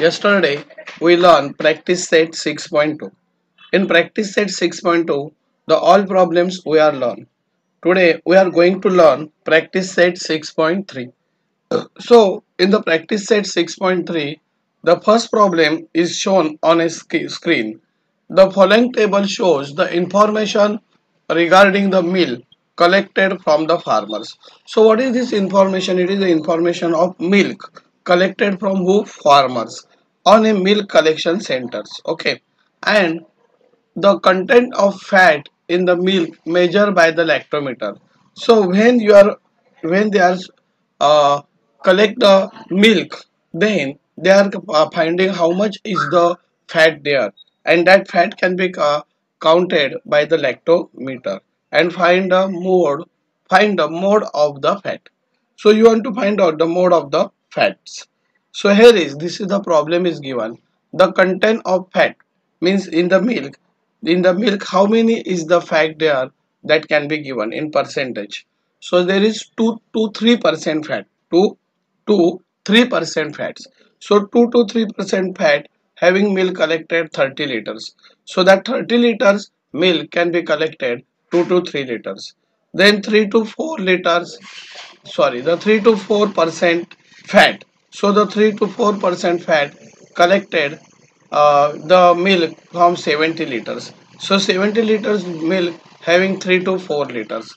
Yesterday we learned practice set 6.2. In practice set 6.2, the all problems we are learned. Today we are going to learn practice set 6.3. So in the practice set 6.3, the first problem is shown on a screen. The following table shows the information regarding the milk collected from the farmers. So what is this information? It is the information of milk collected from who? Farmers on a milk collection centers. Okay, and the content of fat in the milk measured by the lactometer. So when they are uh, collect the milk, then they are finding how much is the fat there, and that fat can be counted by the lactometer and find the mode of the fat. So you want to find out the mode of the fats. So here is this is the problem is given. The content of fat means in the milk how many is the fat there, that can be given in percentage. So there is 2 to 3% fat, 2 to 3% fats. So 2 to 3% fat having milk collected 30 liters. So that 30 liters milk can be collected 2 to 3 liters. Then 3 to 4 liters, sorry, the 3 to 4% fat. So the 3 to 4% fat collected the milk from 70 liters. So 70 liters milk having 3 to 4 liters.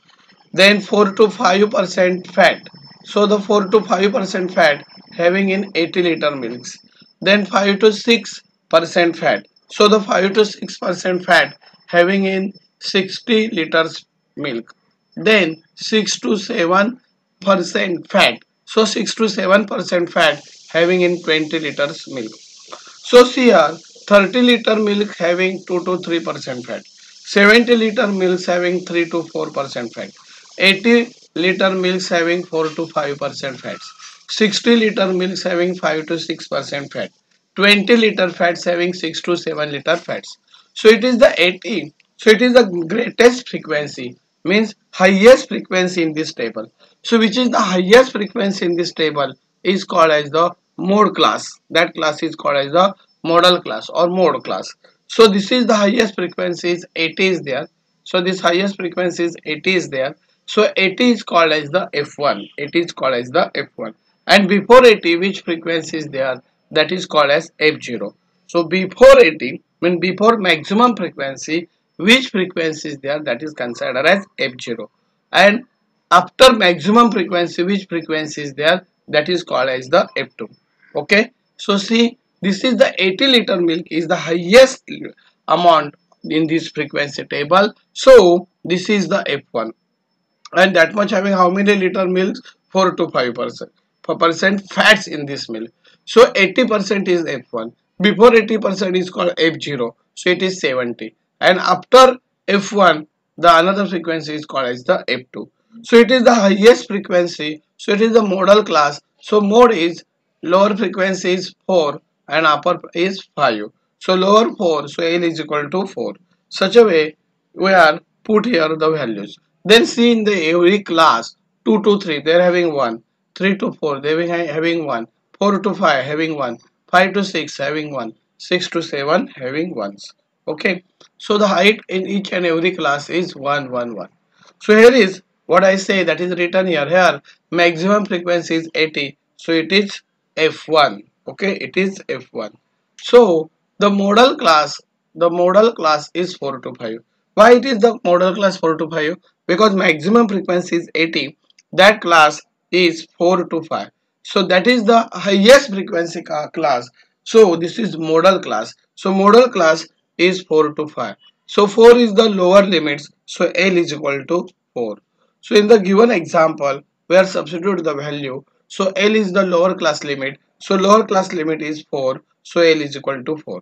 Then 4 to 5% fat. So the 4 to 5% fat having in 80 liter milks. Then 5 to 6% fat. So the 5 to 6% fat having in 60 liters milk. Then 6 to 7% fat. So 6 to 7% fat having in 20 liters milk. So see here, 30 liter milk having 2 to 3% fat, 70 liter milk having 3 to 4% fat, 80 liter milk having 4 to 5% fats, 60 liter milk having 5 to 6% fat, 20 liter fats having 6 to 7 liter fats. So it is the 80. So it is the greatest frequency, means highest frequency in this table. So which is the highest frequency in this table is called as the mode class. That class is called as the model class or mode class. So this is the highest frequency is 80 is there. So this highest frequency is 80 is there. So 80 is called as the F1. It is called as the F1. And before 80, which frequency is there? That is called as F0. So before 80, when before maximum frequency, which frequency is there? That is considered as F0. And after maximum frequency, which frequency is there? That is called as the F2. Okay. So see, this is the 80 liter milk is the highest amount in this frequency table. So this is the F1, and that much having how many liter milk? 4 to 5% fats in this milk. So 80% is F1. Before 80% is called F0. So it is 70. And after F1, the another frequency is called as the F2. So it is the highest frequency. So it is the modal class. So mode is lower frequency is 4 and upper is 5. So lower 4. So L is equal to 4. Such a way we are put here the values. Then see in the every class 2 to 3 they are having 1, 3 to 4 they are having 1, 4 to 5 having 1, 5 to 6 having 1, 6 to 7 having 1s. Okay, so the height in each and every class is 1 1 1. So here is what I say, that is written here. Here maximum frequency is 80, so it is F1. Okay, it is F1. So the modal class is 4 to 5. Why it is the modal class 4 to 5? Because maximum frequency is 80. That class is 4 to 5. So that is the highest frequency class. So this is modal class. So modal class is 4 to 5. So 4 is the lower limits. So L is equal to 4. So in the given example, we are substitute the value. So L is the lower class limit. So lower class limit is 4. So L is equal to 4.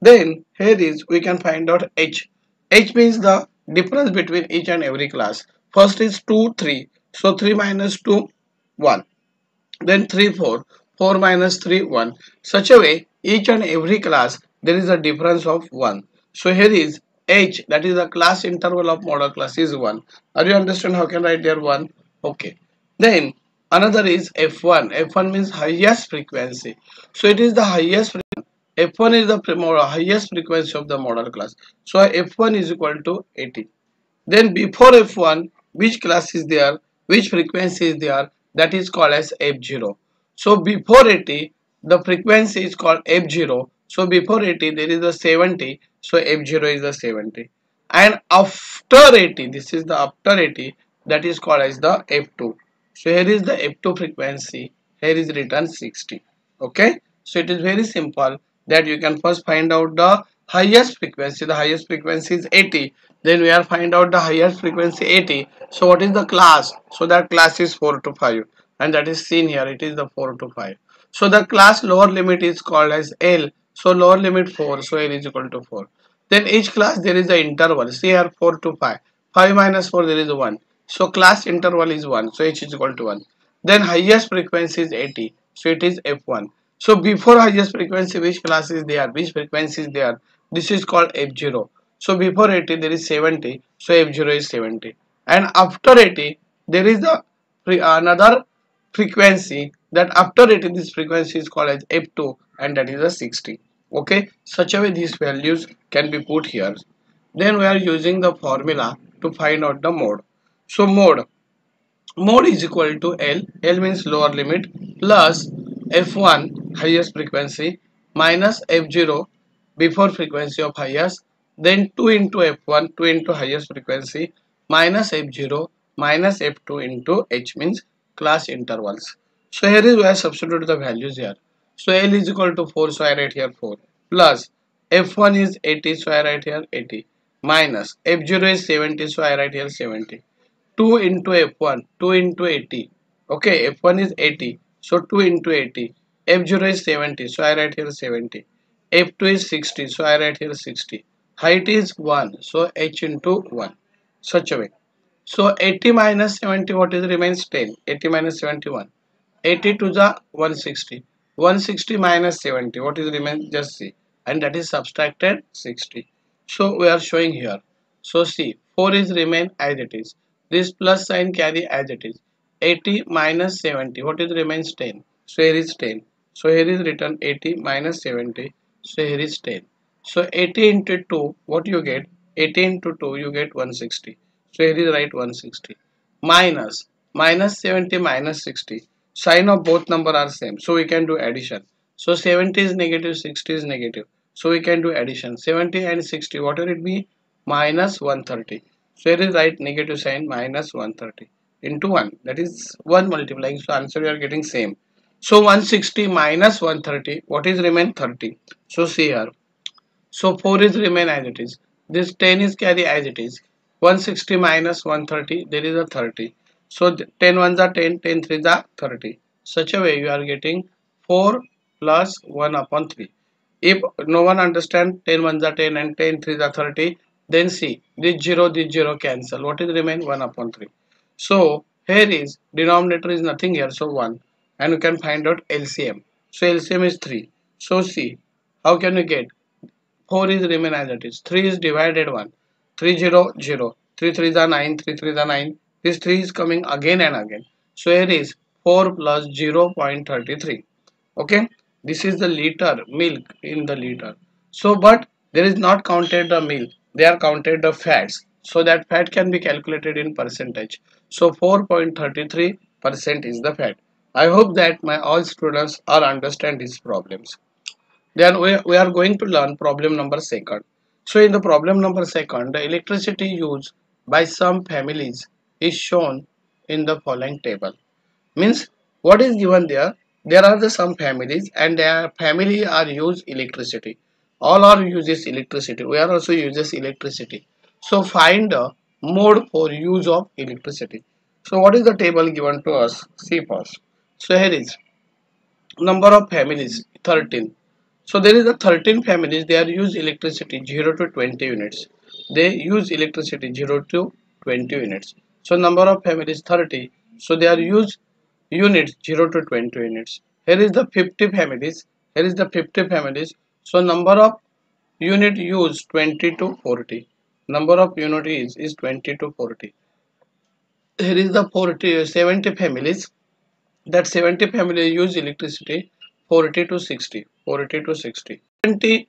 Then here is we can find out H. H means the difference between each and every class. First is 2, 3. So 3 minus 2, 1. Then 3, 4. 4 minus 3, 1. Such a way each and every class there is a difference of 1. So here is H, that is the class interval of model class is 1. Are you understand how can I write there 1? Okay. Then Another is F1. F1 means highest frequency. So it is the highest frequency. F1 is the highest frequency of the model class. So F1 is equal to 80. Then before F1, which class is there, which frequency is there, that is called as F0. So before 80, the frequency is called F0. So before 80, there is a 70. So F0 is the 70. And after 80, this is the after 80, that is called as the F2. So here is the F2 frequency. Here is written 60. Okay. So it is very simple that you can first find out the highest frequency. The highest frequency is 80. Then we are find out the highest frequency 80. So what is the class? So that class is 4 to 5. And that is seen here. It is the 4 to 5. So the class lower limit is called as L. So lower limit 4. So L is equal to 4. Then each class there is the interval. See here 4 to 5. 5 minus 4 there is 1. So class interval is 1. So H is equal to 1. Then highest frequency is 80. So it is F1. So before highest frequency which class is there? Which frequency is there? This is called F0. So before 80 there is 70. So F0 is 70. And after 80 there is the another frequency, that after 80 this frequency is called as F2, and that is a 60. Okay, such a way these values can be put here. Then we are using the formula to find out the mode. So mode is equal to L means lower limit, plus F1 highest frequency minus F0 before frequency of highest, then 2 into F1, 2 into highest frequency, minus F0 minus F2 into H means class intervals. So here is where I substitute the values here. So L is equal to 4, so I write here 4, plus F1 is 80, so I write here 80, minus F0 is 70, so I write here 70. 2 into F1, 2 into 80. Okay, F1 is 80, so 2 into 80. F0 is 70, so I write here 70. F2 is 60, so I write here 60. Height is 1, so H into 1. Such a way. So 80 minus 70, what is remains 10. 80 minus 71. 80 to the 160. 160 minus 70, what is remains? Just see. And that is subtracted 60. So we are showing here. So see, 4 is remain as it is. This plus sign carry as it is. 80 minus 70, what is remains? 10. So here is 10. So here is written 80 minus 70. So here is 10. So 80 into 2, what you get? 80 into 2, you get 160. So here is right 160. Minus 70 minus 60. Sign of both number are same. So we can do addition. So 70 is negative, 60 is negative. So we can do addition. 70 and 60, what will it be? Minus 130. So here is right negative sign, minus 130 into 1. That is 1 multiplying. So answer we are getting same. So 160 minus 130, what is remain? 30. So see here. So 4 is remain as it is. This 10 is carry as it is. 160 minus 130, there is a 30. So 10 ones are 10, 10 threes are 30. Such a way you are getting 4 plus 1 upon 3. If no one understand 10 ones are 10 and 10 threes are 30, then see this 0 cancel. What is remain? 1 upon 3. So here is denominator is nothing here, so 1. And you can find out LCM. So LCM is 3. So see, how can you get? 4 is remain as it is. 3 is divided 1. 3 0 0. 3 3s are 9. 3 3s are 9. This 3 is coming again and again. So here is 4 plus 0.33. Okay. This is the liter milk in the liter. So but there is not counted the milk. They are counted the fats. So that fat can be calculated in percentage. So 4.33% is the fat. I hope that my all students are understand these problems. Then we are going to learn problem number second. So in the problem number second, the electricity used by some families is shown in the following table. Means what is given there? There are the some families and their family are use electricity. All are uses electricity. We are also uses electricity. So find the mode for use of electricity. So what is the table given to us? See first. So here is number of families 13. So there is a 13 families, they are use electricity 0 to 20 units. They use electricity 0 to 20 units. So number of families 30. So they are use units 0 to 20 units. Here is the 50 families. Here is the 50 families. So number of unit use 20 to 40. Number of unit is 20 to 40. Here is the 70 families. that 70 family use electricity 40 to 60, 40 to 60. 70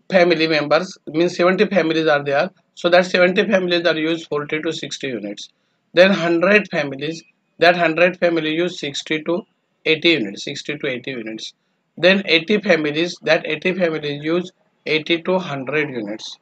family members means 70 families are there, so that 70 families are used 40 to 60 units. Then 100 families, that 100 family use 60 to 80 units, 60 to 80 units. Then 80 families, that 80 families use 80 to 100 units.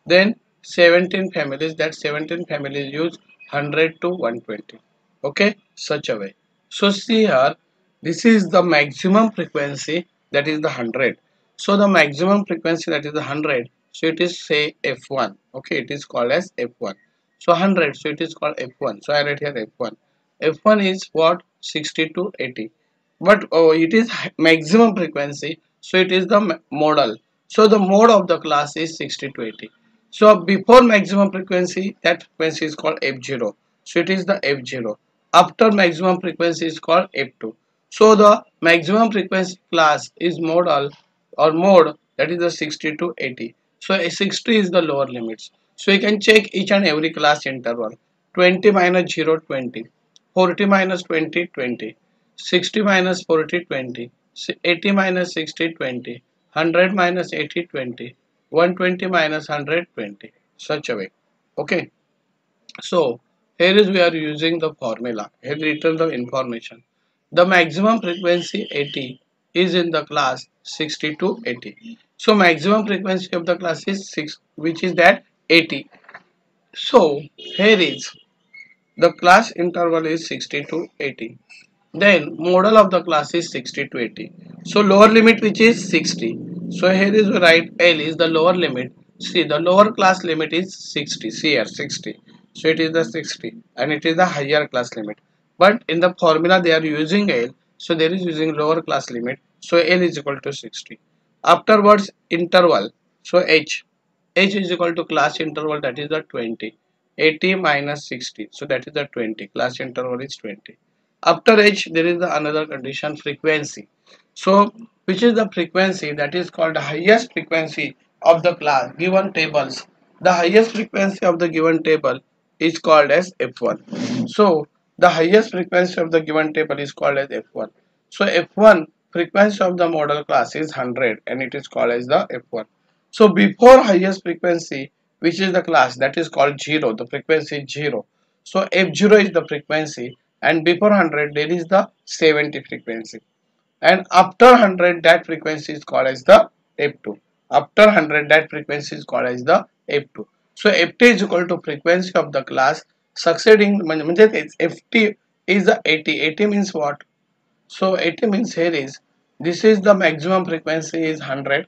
Then 17 families, that 17 families use 100 to 120. Okay, such a way. So see here, this is the maximum frequency, that is the 100. So the maximum frequency, that is the 100, so it is say F1. Okay, it is called as F1. So 100, so it is called F1. So I write here F1. F1 is what? 60 to 80. But it is maximum frequency, so it is the model. So the mode of the class is 60 to 80. So before maximum frequency, that frequency is called F0. So it is the F0. After maximum frequency is called F2. So the maximum frequency class is modal or mode, that is the 60 to 80. So a 60 is the lower limits. So you can check each and every class interval. 20 minus 0, 20. 40 minus 20, 20. 60 minus 40, 20. 80 minus 60, 20. 100 minus 80, 20. 120 minus 100, 20. Such a way. Okay. So here is we are using the formula. Here written the information. The maximum frequency 80 is in the class 60 to 80. So maximum frequency of the class is 6, which is that 80. So here is the class interval is 60 to 80. Then model of the class is 60 to 80. So lower limit which is 60. So here is we write L is the lower limit. See, the lower class limit is 60. See here 60. So it is the 60 and it is the higher class limit. But in the formula they are using L. So there is using lower class limit. So L is equal to 60. Afterwards interval. So H. H is equal to class interval, that is the 20. 80 minus 60. So that is the 20. Class interval is 20. After H there is the another condition, frequency. So which is the frequency, that is called the highest frequency of the class given tables. The highest frequency of the given table is called as F1. So the highest frequency of the given table is called as F1. So F1 frequency of the model class is 100 and it is called as the F1. So before highest frequency, which is the class, that is called 0, the frequency is 0. So F0 is the frequency and before 100 there is the 70 frequency. And after 100 that frequency is called as the F2. After 100 that frequency is called as the F2. So Ft is equal to frequency of the class succeeding, Ft is the 80. 80 means what? So 80 means here is, this is the maximum frequency is 100.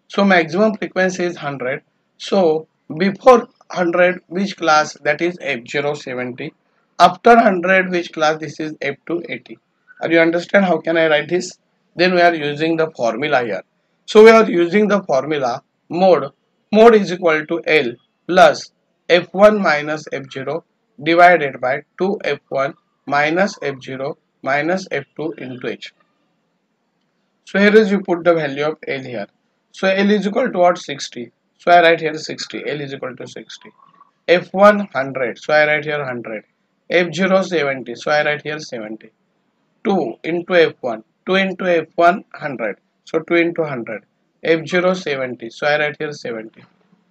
So maximum frequency is 100. So before 100 which class, that is F0 70. After 100 which class, this is F2 80. Are you understand how can I write this? Then we are using the formula here. So we are using the formula mode. Mode is equal to L plus F1 minus F0 divided by 2F1 minus F0 minus F2 into H. So here is you put the value of L here. So L is equal to what? 60. So I write here 60. L is equal to 60. F1 100. So I write here 100. F0 70. So I write here 70. 2 into F1. 2 into F1 100. So 2 into 100. F0 70. So I write here 70.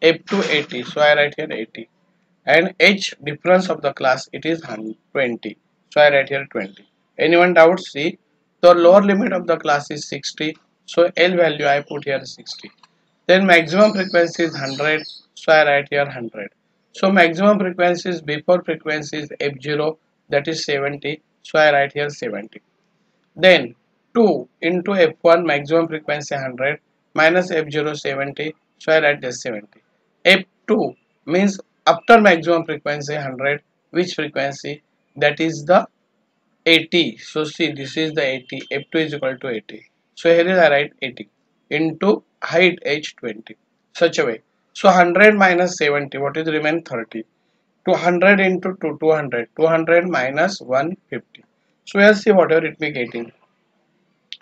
F2 80. So I write here 80. And H difference of the class, it is 20. So I write here 20. Anyone doubts? See, the lower limit of the class is 60. So L value I put here 60. Then maximum frequency is 100. So I write here 100. So maximum frequency is before frequency is F0, that is 70. So I write here 70. Then 2 into F1 maximum frequency 100 minus F0 70. So I write this 70. F2 means after maximum frequency 100, which frequency, that is the 80. So see, this is the 80. F2 is equal to 80. So here is I write 80 into height h 20. Such a way. So 100 minus 70, what is remain? 30. 200 into 2, 200. 200 minus 150. So we'll see whatever it be getting.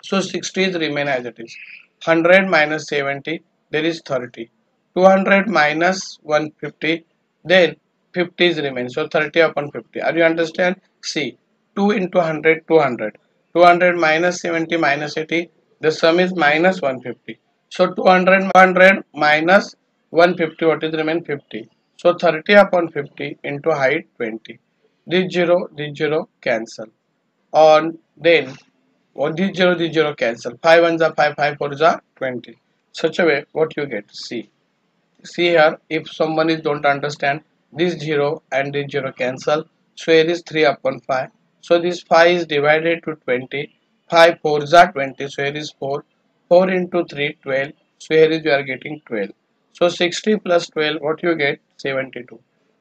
So 60 is remain as it is. 100 minus 70, there is 30. 200 minus 150, then 50 is remain. So 30 upon 50. Are you understand? See, 2 into 100, 200. 200 minus 70 minus 80. The sum is minus 150. So 200 minus 150, what is remain 50. So 30 upon 50 into height 20. This 0 cancel. On then this 0 cancel. 5 ones are 5, 5 fours are 20. Such a way, what you get? See here, if someone is don't understand, this 0 and this 0 cancel, so here is 3 upon 5. So this 5 is divided to 20. 5 fours are 20, so here is 4. 4 into 3 12, so here is you are getting 12. So 60 plus 12, what you get? 72.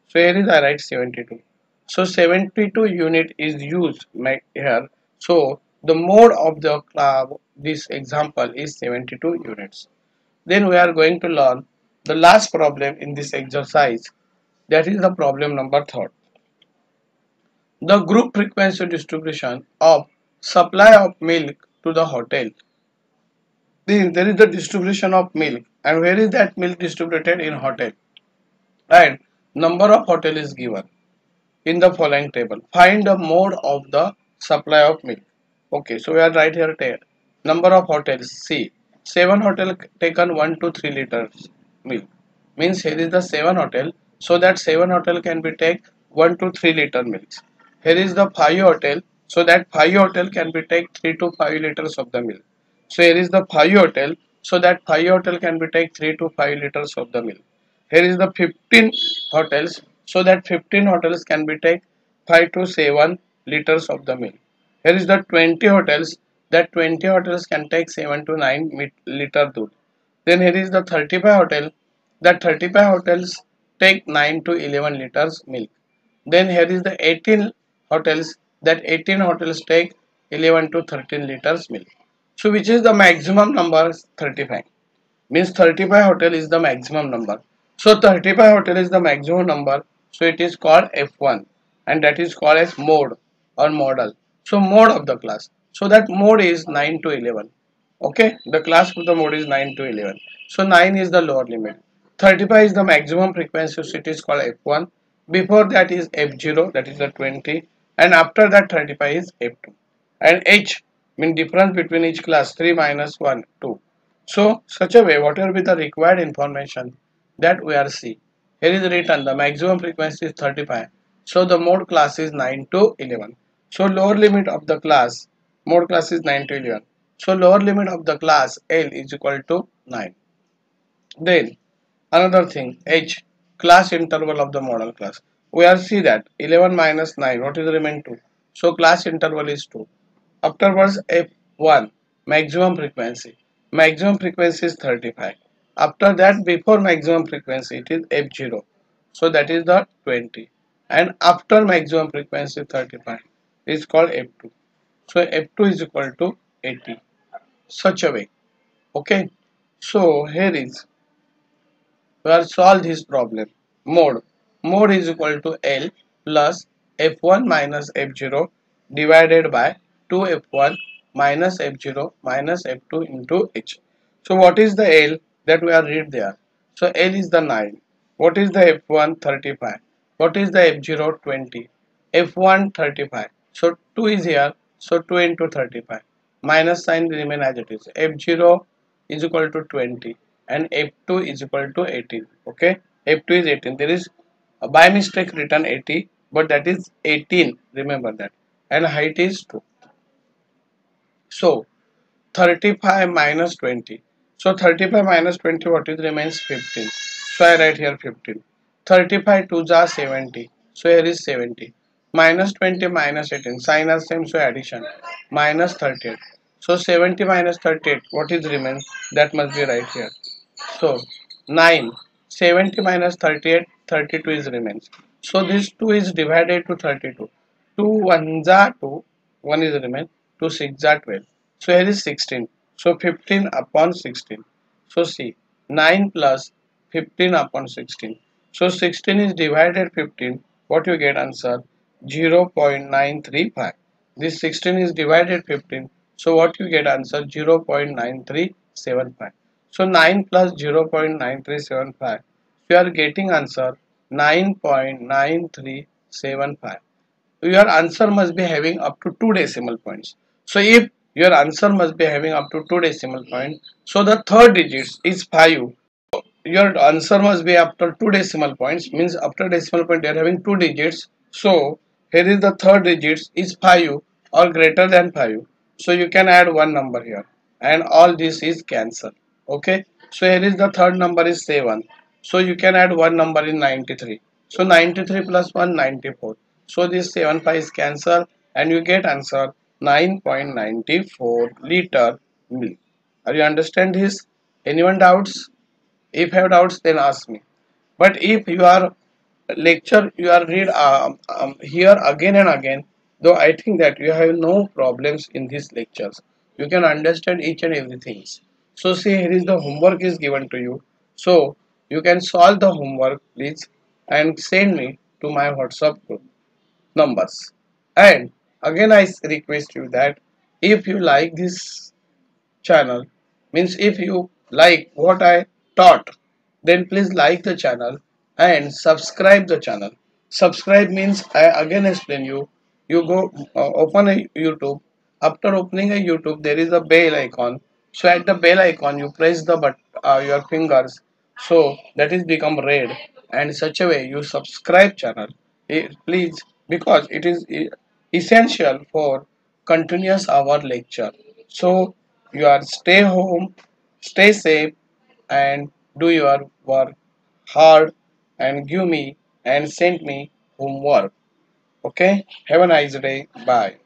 So here is I write 72. So 72 unit is used here. So the mode of the this example is 72 units. Then we are going to learn the last problem in this exercise, that is the problem number 3. The group frequency distribution of supply of milk to the hotel. Then there is the distribution of milk, and where is that milk distributed? In hotel, and number of hotel is given in the following table. Find the mode of the supply of milk. Okay, so we are right here. Number of hotels. See, 7 hotel taken 1 to 3 liters milk. Means here is the 7 hotel. So that 7 hotel can be take 1 to 3 liter milk. Here is the 5 hotel. So that 5 hotel can be take 3 to 5 liters of the milk. So here is the 5 hotel. So that 5 hotel can be take 3 to 5 liters of the milk. Here is the 15 hotels. So that 15 hotels can be take 5 to 7 liters of the milk. Here is the 20 hotels. That 20 hotels can take 7 to 9 liter doodh. Then here is the 35 hotel. That 35 hotels take 9 to 11 liters milk. Then here is the 18 hotels. That 18 hotels take 11 to 13 liters milk. So which is the maximum number? 35. Means 35 hotel is the maximum number. So 35 hotel is the maximum number. So it is called F1, and that is called as mode or model. So mode of the class. So that mode is 9 to 11. Okay, the class of the mode is 9 to 11. So 9 is the lower limit. 35 is the maximum frequency, so it is called F1. Before that is F0, that is the 20, and after that 35 is F2. And H mean difference between each class, 3 minus 1 2. So such a way, whatever be the required information that we are see. Here is written the maximum frequency is 35. So the mode class is 9 to 11. So lower limit of the class, mode class is 9 to 11. So lower limit of the class L is equal to 9. Then another thing, H, class interval of the model class. We are see that 11 minus 9, what is the remain 2? So class interval is 2. Afterwards F1, maximum frequency. Maximum frequency is 35. After that, before maximum frequency, it is F0. So that is the 20. And after maximum frequency 35 is called F2. So F2 is equal to 80. Such a way. Okay. So here is we are solve this problem. Mode is equal to L plus F1 minus F0 divided by 2F1 minus F0 minus F2 into H. So what is the L that we are read there? So L is the 9. What is the F1? 35. What is the F0? 20. F1 35. So 2 is here. So 2 into 35. Minus sign remain as it is. F0 is equal to 20 and F2 is equal to 18. Okay, F2 is 18. There is by mistake written 80, but that is 18. Remember that. And height is 2. So 35 minus 20. So 35 minus 20, what is remains? 15. So I write here 15. 35 2s are 70. So here is 70. Minus 20 minus 18. Sign are same, so addition. Minus 38. So 70 minus 38, what is remains? That must be right here. So 9, 70 minus 38, 32 is remains. So this 2 is divided to 32. 2 1s are 2, 1 is remain, 2 6 are 12. So here is 16. So 15 upon 16. So see, 9 plus 15 upon 16. So 16 is divided 15. What you get answer? 0.935. This 16 is divided 15. So what you get answer? 0.9375. So 9 plus 0.9375. You are getting answer 9.9375. Your answer must be having up to 2 decimal points. So if your answer must be having up to 2 decimal point, so the third digits is 5. Your answer must be after 2 decimal points, means after decimal point you are having 2 digits. So here is the third digits is 5 or greater than 5. So you can add one number here and all this is cancel. Okay. So here is the third number is 7. So you can add one number in 93. So 93 plus 1 94. So this 7 5 is cancel and you get answer 9.94 liter milk. Are you understand this? Anyone doubts? If you have doubts, then ask me. But if you are lecture, you are read here again and again, though I think that you have no problems in these lectures. You can understand each and everything. So see, here is the homework is given to you. So you can solve the homework, please, and send me to my WhatsApp group numbers. And again, I request you that if you like this channel, means if you like what I taught, then please like the channel and subscribe the channel. Subscribe means I again explain you. You go open a YouTube. After opening a YouTube, there is a bell icon. So at the bell icon, you press the your fingers. So that is become red, and such a way you subscribe channel. Please, because it is essential for continuous our lecture. So you are stay home, stay safe, and do your work hard and give me and send me homework. Okay, have a nice day. Bye.